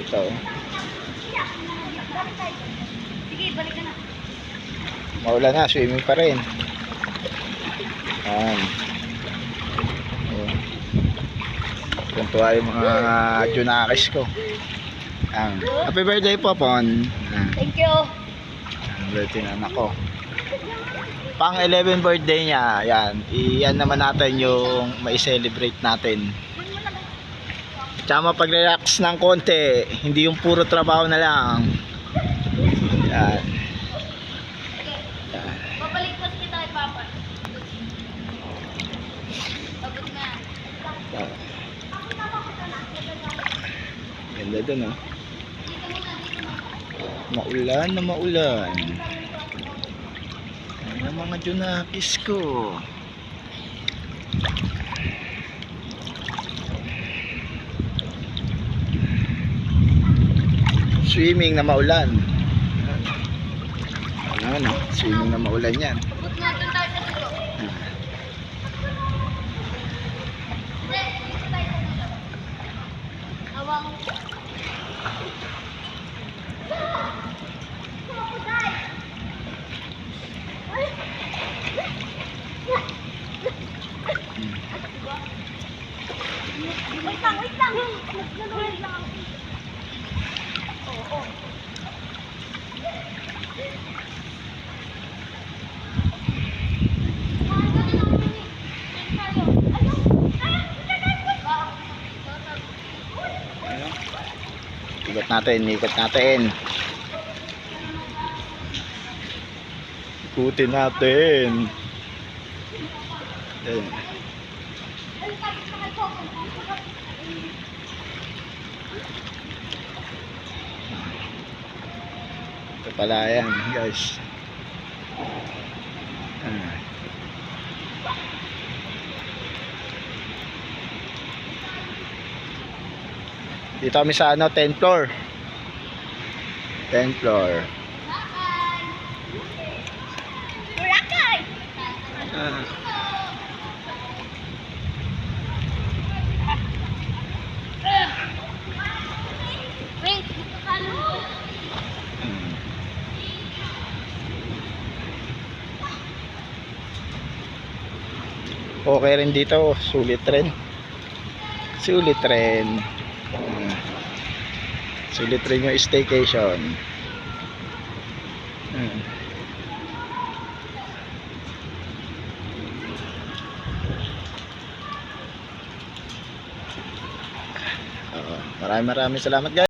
Ito. Sige, balik ka na. Maulan na, swimming pa rin. Ayan. Tuntua yung mga junakis ko. Ayan. Happy birthday po, Pon. Thank you. Birthday na anak ko. Pang 11 birthday niya. Ayan. Iyan naman natin yung mai-celebrate natin. Tsaka mapag-relax ng konti. Hindi yung puro trabaho na lang. Ayan. Babalik pa kita kay Papa. Pagod na. Ganda dun, oh. Maulan na maulan. Ayan ang mga junakis ko. Swimming na maulan. Ayan, swimming na maulan yan. Pagod na doon tayo sa dulo. Hindi, dito tayo sa dulo. Awang. Wait lang, wait lang. Naglalawin lang ako. Oo. Ikot natin, ikot natin. Ikutin natin. Ayan. Ito pala yan, guys. Dito kami sa 10th floor. 10th floor. Boracay! Wait, Okay rin dito, sulit rin. Sulit rin. Sulit rin yung staycation. Maraming salamat, guys.